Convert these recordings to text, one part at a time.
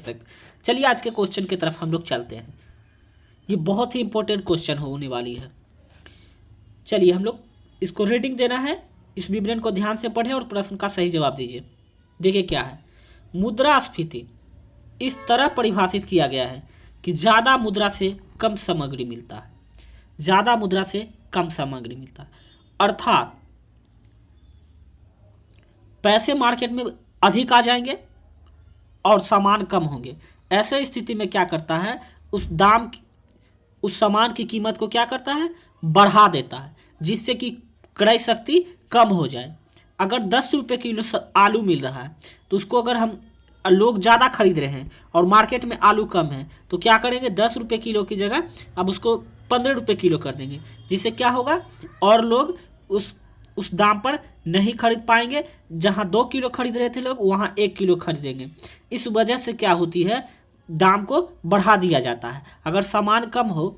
सकते। चलिए आज के क्वेश्चन की तरफ हम लोग चलते हैं। ये बहुत ही इंपॉर्टेंट क्वेश्चन होने वाली है। चलिए हम लोग इसको रीडिंग देना है, इस विवरण को ध्यान से पढ़ें और प्रश्न का सही जवाब दीजिए। देखिए क्या है, मुद्रास्फीति इस तरह परिभाषित किया गया है कि ज़्यादा मुद्रा से कम सामग्री मिलता है। ज़्यादा मुद्रा से कम सामग्री मिलता है, अर्थात पैसे मार्केट में अधिक आ जाएंगे और सामान कम होंगे। ऐसे स्थिति में क्या करता है, उस सामान की कीमत को क्या करता है, बढ़ा देता है, जिससे कि क्रय शक्ति कम हो जाए। अगर 10 रुपये किलो आलू मिल रहा है तो उसको अगर हम लोग ज़्यादा खरीद रहे हैं और मार्केट में आलू कम है तो क्या करेंगे, 10 रुपये किलो की जगह अब उसको 15 रुपये किलो कर देंगे, जिससे क्या होगा और लोग उस दाम पर नहीं खरीद पाएंगे। जहां 2 किलो खरीद रहे थे लोग वहां 1 किलो खरीदेंगे। इस वजह से क्या होती है, दाम को बढ़ा दिया जाता है। अगर सामान कम हो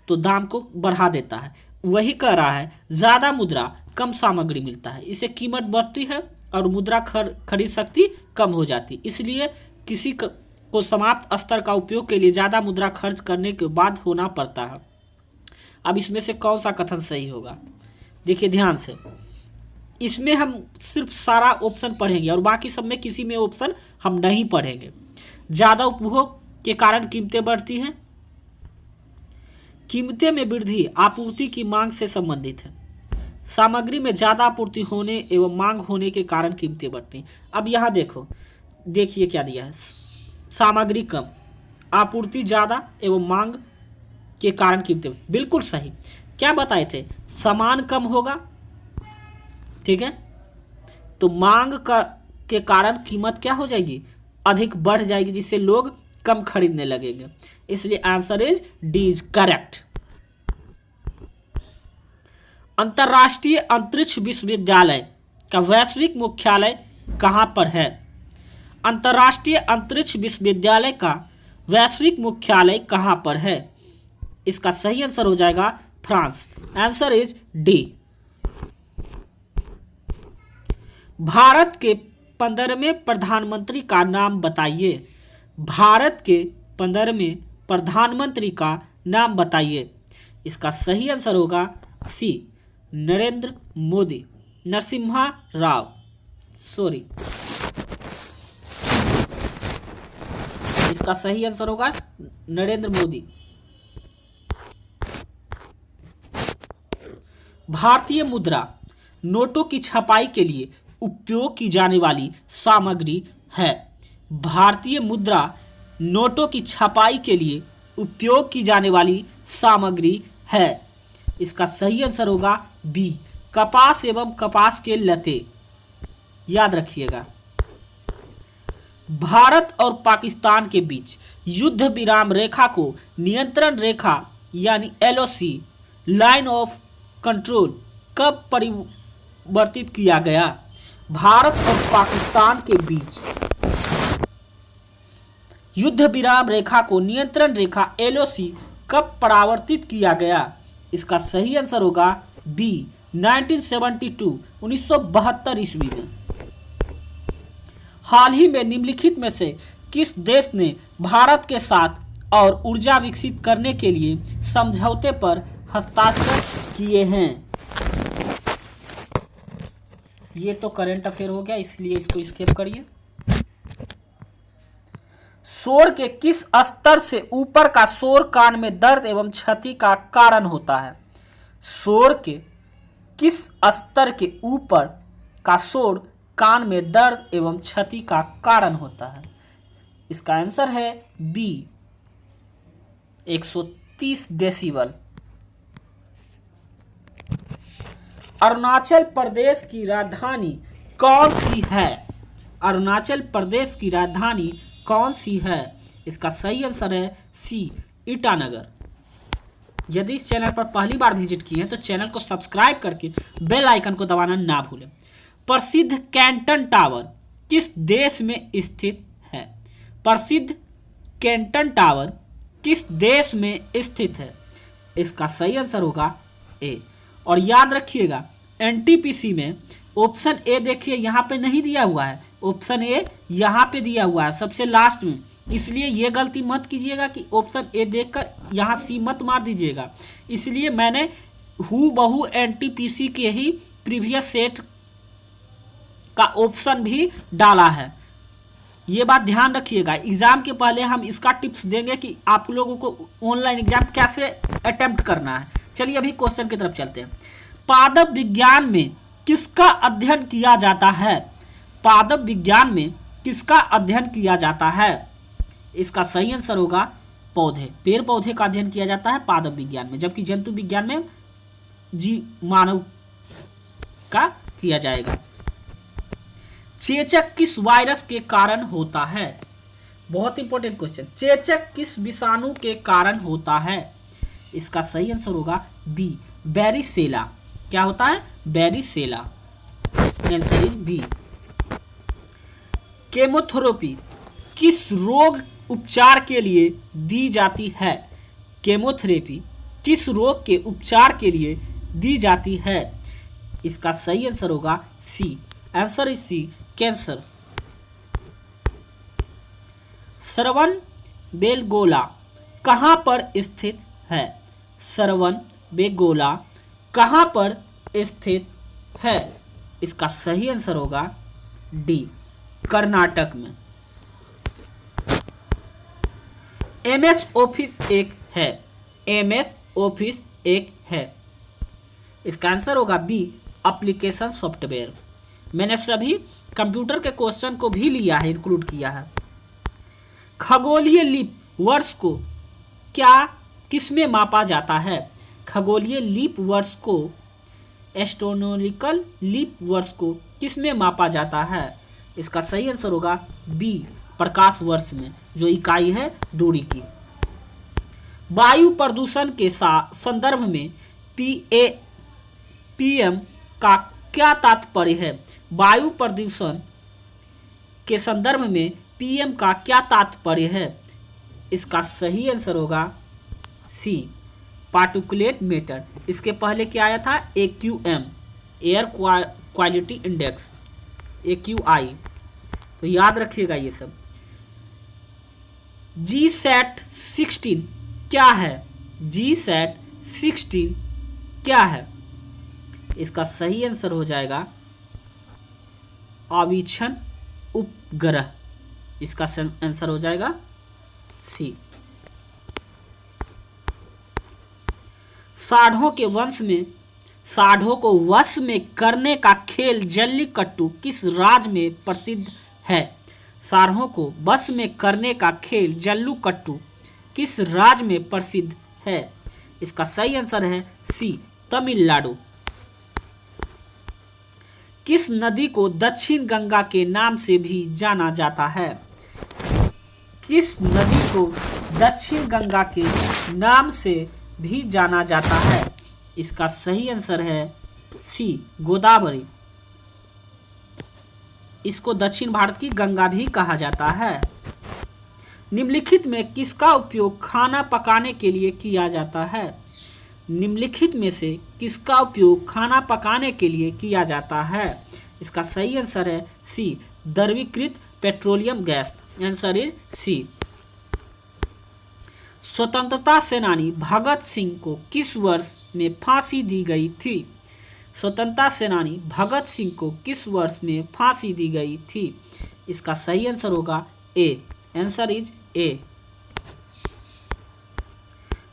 तो दाम को बढ़ा देता है। वही कह रहा है ज़्यादा मुद्रा कम सामग्री मिलता है, इससे कीमत बढ़ती है और मुद्रा खरीद शक्ति कम हो जाती। इसलिए किसी को समाप्त स्तर का उपयोग के लिए ज़्यादा मुद्रा खर्च करने के बाद होना पड़ता है। अब इसमें से कौन सा कथन सही होगा, देखिए ध्यान से। इसमें हम सिर्फ सारा ऑप्शन पढ़ेंगे और बाकी सब में किसी में ऑप्शन हम नहीं पढ़ेंगे। ज़्यादा उपभोग के कारण कीमतें बढ़ती हैं। कीमतें में वृद्धि आपूर्ति की मांग से संबंधित है। सामग्री में ज़्यादा आपूर्ति होने एवं मांग होने के कारण कीमतें बढ़ती हैं। अब यहाँ देखिए क्या दिया है, सामग्री कम, आपूर्ति ज़्यादा एवं मांग के कारण कीमतें, बिल्कुल सही। क्या बताए थे, सामान कम होगा, ठीक है, तो मांग के कारण कीमत क्या हो जाएगी, अधिक बढ़ जाएगी, जिससे लोग कम खरीदने लगेंगे। इसलिए answer is D is correct. अंतर्राष्ट्रीय अंतरिक्ष विश्वविद्यालय का वैश्विक मुख्यालय कहां पर है? अंतर्राष्ट्रीय अंतरिक्ष विश्वविद्यालय का वैश्विक मुख्यालय कहां पर है? इसका सही आंसर हो जाएगा France. Answer is D. Bharat के 15वें प्रधानमंत्री का नाम बताइए। भारत के 15वें प्रधानमंत्री का नाम बताइए। इसका सही आंसर होगा सी, नरेंद्र मोदी, नरसिम्हा राव, सॉरी, इसका सही आंसर होगा नरेंद्र मोदी। भारतीय मुद्रा नोटों की छपाई के लिए उपयोग की जाने वाली सामग्री है। भारतीय मुद्रा नोटों की छपाई के लिए उपयोग की जाने वाली सामग्री है। इसका सही आंसर होगा बी, कपास एवं कपास के लते। याद रखिएगा। भारत और पाकिस्तान के बीच युद्ध विराम रेखा को नियंत्रण रेखा यानी LOC, लाइन ऑफ कंट्रोल, कब परिवर्तित किया गया? भारत और पाकिस्तान के बीच युद्ध विराम रेखा को नियंत्रण रेखा LOC कब परावर्तित किया गया? इसका सही आंसर होगा बी, 1972, 1972 ईस्वी में। हाल ही में निम्नलिखित में से किस देश ने भारत के साथ और ऊर्जा विकसित करने के लिए समझौते पर हस्ताक्षर किए हैं? ये तो करंट अफेयर हो गया, इसलिए इसको स्किप करिए। शोर के किस स्तर से ऊपर का शोर कान में दर्द एवं क्षति का कारण होता है? शोर के किस स्तर के ऊपर का शोर कान में दर्द एवं क्षति का कारण होता है? इसका आंसर है बी, 130 डेसिबल। अरुणाचल प्रदेश की राजधानी कौन सी है? अरुणाचल प्रदेश की राजधानी कौन सी है? इसका सही आंसर है सी, ईटानगर। यदि इस चैनल पर पहली बार विजिट किए हैं तो चैनल को सब्सक्राइब करके बेल आइकन को दबाना ना भूलें। प्रसिद्ध कैंटन टावर किस देश में स्थित है? प्रसिद्ध कैंटन टावर किस देश में स्थित है? इसका सही आंसर होगा ए। और याद रखिएगा NTPC में ऑप्शन ए देखिए यहाँ पे नहीं दिया हुआ है, ऑप्शन ए यहाँ पे दिया हुआ है सबसे लास्ट में, इसलिए ये गलती मत कीजिएगा कि ऑप्शन ए देखकर यहाँ सी मत मार दीजिएगा। इसलिए मैंने हूबहू एनटीपीसी के ही प्रीवियस सेट का ऑप्शन भी डाला है। ये बात ध्यान रखिएगा। एग्जाम के पहले हम इसका टिप्स देंगे कि आप लोगों को ऑनलाइन एग्जाम कैसे अटेम्प्ट करना है। चलिए अभी क्वेश्चन की तरफ चलते हैं। पादप विज्ञान में किसका अध्ययन किया जाता है? पादप विज्ञान में किसका अध्ययन किया जाता है? इसका सही आंसर होगा पौधे, पेड़ पौधे का अध्ययन किया जाता है पादप विज्ञान में, जबकि जंतु विज्ञान में मानव का किया जाएगा। चेचक किस वायरस के कारण होता है? बहुत इंपॉर्टेंट क्वेश्चन। चेचक किस विषाणु के कारण होता है? इसका सही आंसर होगा बी, बैरिसेला। क्या होता है? Varicella. Answer is B. Chemotherapy किस रोग उपचार के लिए दी जाती है? केमोथेरेपी किस रोग के उपचार के लिए दी जाती है? इसका सही आंसर होगा C. Answer is C, cancer. Shravanabelagola कहाँ पर स्थित है? श्रवण बेलगोला कहाँ पर स्थित है? इसका सही आंसर होगा डी, कर्नाटक में। एमएस ऑफिस एक है। एमएस ऑफिस एक है। इसका आंसर होगा बी, एप्लीकेशन सॉफ्टवेयर। मैंने सभी कंप्यूटर के क्वेश्चन को भी लिया है, इंक्लूड किया है। खगोलीय लीप वर्ष को किसमें मापा जाता है? खगोलीय लीप वर्ष को, एस्ट्रोनॉमिकल लीप वर्ष को किसमें मापा जाता है? इसका सही आंसर होगा बी, प्रकाश वर्ष में, जो इकाई है दूरी की। वायु प्रदूषण के संदर्भ में पीएम का क्या तात्पर्य है? वायु प्रदूषण के संदर्भ में पीएम का क्या तात्पर्य है? इसका सही आंसर होगा सी, पार्टिकुलेट मैटर। इसके पहले क्या आया था? AQM, air quality index, AQI। तो याद रखिएगा ये सब। GSAT 16 क्या है? GSAT 16 क्या है? इसका सही आंसर हो जाएगा अवीक्षण उपग्रह। इसका आंसर हो जाएगा सी। साढ़ों के वंश में, साढ़ों को वश में करने का खेल जल्लीकट्टू किस राज्य में प्रसिद्ध है? साढ़ों को वश में करने का खेल जल्लीकट्टू किस राज्य में प्रसिद्ध है? इसका सही आंसर है सी, तमिलनाडु। किस नदी को दक्षिण गंगा के नाम से भी जाना जाता है? किस नदी को दक्षिण गंगा के नाम से भी जाना जाता है? इसका सही आंसर है सी, गोदावरी। इसको दक्षिण भारत की गंगा भी कहा जाता है। निम्नलिखित में किसका उपयोग खाना पकाने के लिए किया जाता है? निम्नलिखित में से किसका उपयोग खाना पकाने के लिए किया जाता है? इसका सही आंसर है सी, द्रवीकृत petroleum gas. Answer is C. स्वतंत्रता सेनानी भगत सिंह को किस वर्ष में फांसी दी गई थी? स्वतंत्रता सेनानी भगत सिंह को किस वर्ष में फांसी दी गई थी? इसका सही आंसर होगा ए। Answer is a.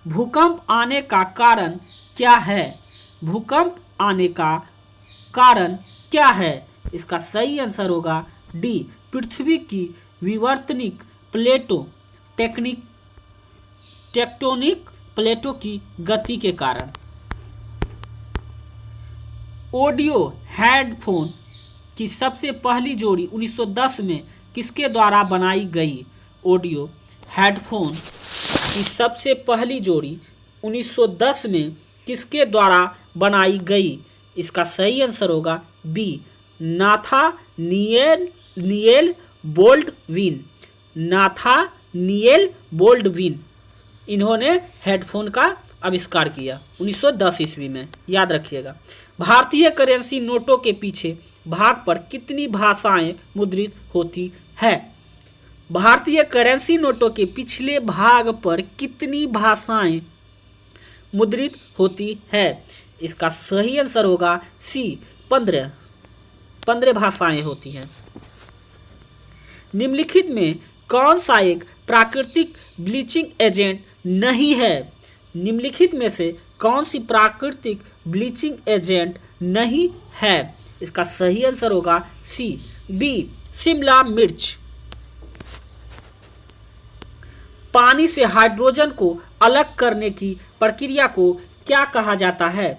भूकंप आने का कारण क्या है? भूकंप आने का कारण क्या है? इसका सही आंसर होगा डी, पृथ्वी की विवर्तनिक प्लेटों, टेक्टोनिक प्लेटों की गति के कारण। ऑडियो हेडफोन की सबसे पहली जोड़ी 1910 में किसके द्वारा बनाई गई? ऑडियो हेडफोन की सबसे पहली जोड़ी 1910 में किसके द्वारा बनाई गई? इसका सही आंसर होगा बी, नाथानिएल बोल्डविन। नाथानिएल बोल्डविन, इन्होंने हेडफोन का आविष्कार किया 1910 ईस्वी में। याद रखिएगा। भारतीय करेंसी नोटों के पीछे भाग पर कितनी भाषाएं मुद्रित होती है? भारतीय करेंसी नोटों के पिछले भाग पर कितनी भाषाएं मुद्रित होती है? इसका सही आंसर होगा सी 15 भाषाएं होती हैं। निम्नलिखित में कौन सा एक प्राकृतिक ब्लीचिंग एजेंट नहीं है? निम्नलिखित में से कौन सी प्राकृतिक ब्लीचिंग एजेंट नहीं है? इसका सही आंसर होगा सी बी शिमला मिर्च। पानी से हाइड्रोजन को अलग करने की प्रक्रिया को क्या कहा जाता है?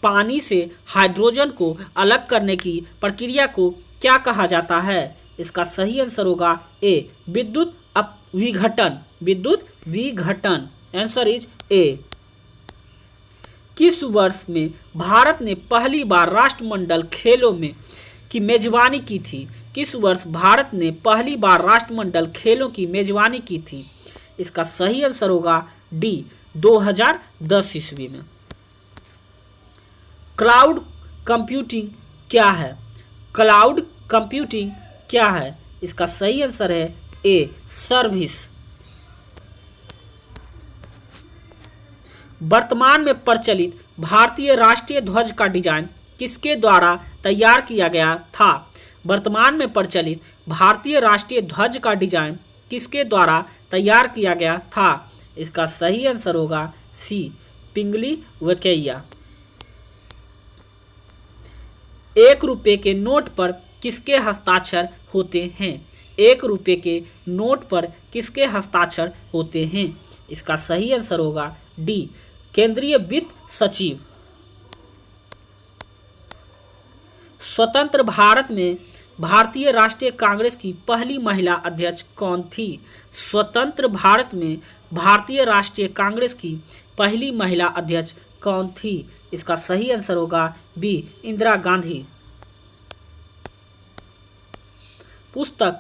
पानी से हाइड्रोजन को अलग करने की प्रक्रिया को क्या कहा जाता है? इसका सही आंसर होगा ए विद्युत विघटन। विद्युत विघटन आंसर इज ए। किस वर्ष में भारत ने पहली बार राष्ट्रमंडल खेलों में की मेजबानी की थी? किस वर्ष भारत ने पहली बार राष्ट्रमंडल खेलों की मेजबानी की थी? इसका सही आंसर होगा डी 2010 ईस्वी में। क्लाउड कंप्यूटिंग क्या है? क्लाउड कंप्यूटिंग क्या है? इसका सही आंसर है ए सर्विस। वर्तमान में प्रचलित भारतीय राष्ट्रीय ध्वज का डिजाइन किसके द्वारा तैयार किया गया था? वर्तमान में प्रचलित भारतीय राष्ट्रीय ध्वज का डिजाइन किसके द्वारा तैयार किया गया था? इसका सही आंसर होगा सी पिंगली वेंकैया। 1 रुपये के नोट पर किसके हस्ताक्षर होते हैं? 1 रुपये के नोट पर किसके हस्ताक्षर होते हैं? इसका सही आंसर होगा डी केंद्रीय वित्त सचिव। स्वतंत्र भारत में भारतीय राष्ट्रीय कांग्रेस की पहली महिला अध्यक्ष कौन थी? स्वतंत्र भारत में भारतीय राष्ट्रीय कांग्रेस की पहली महिला अध्यक्ष कौन थी? इसका सही आंसर होगा बी इंदिरा गांधी। पुस्तक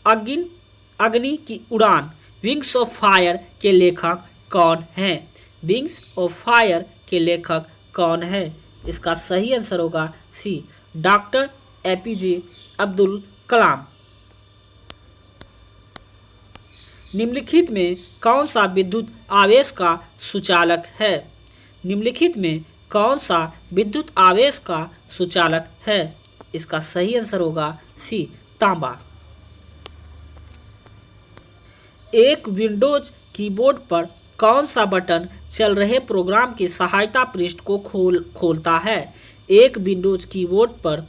अग्नि की उड़ान विंग्स ऑफ फायर के लेखक कौन है? विंग्स ऑफ फायर के लेखक कौन है? इसका सही आंसर होगा सी डॉक्टर एपीजे अब्दुल कलाम। निम्नलिखित में कौन सा विद्युत आवेश का सुचालक है? निम्नलिखित में कौन सा विद्युत आवेश का सुचालक है? इसका सही आंसर होगा सी तांबा। एक विंडोज कीबोर्ड पर कौन सा बटन चल रहे प्रोग्राम के सहायता पृष्ठ को खोलता है? एक विंडोज कीबोर्ड पर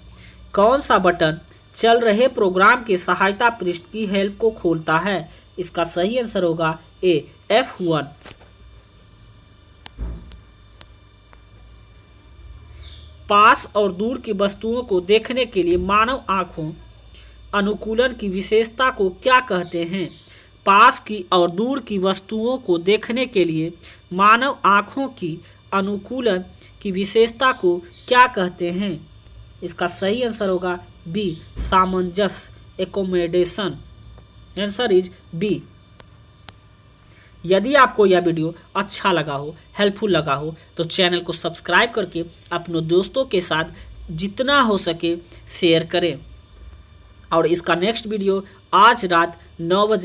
कौन सा बटन चल रहे प्रोग्राम के सहायता पृष्ठ की हेल्प को खोलता है? इसका सही आंसर होगा ए F1। पास और दूर की वस्तुओं को देखने के लिए मानव आंखों अनुकूलन की विशेषता को क्या कहते हैं? पास की और दूर की वस्तुओं को देखने के लिए मानव आंखों की अनुकूलन की विशेषता को क्या कहते हैं? इसका सही आंसर होगा बी सामंजस्य एकोमोडेशन आंसर इज बी। यदि आपको यह वीडियो अच्छा लगा हो, हेल्पफुल लगा हो, तो चैनल को सब्सक्राइब करके अपने दोस्तों के साथ जितना हो सके शेयर करें। और इसका नेक्स्ट वीडियो आज रात 9 बजे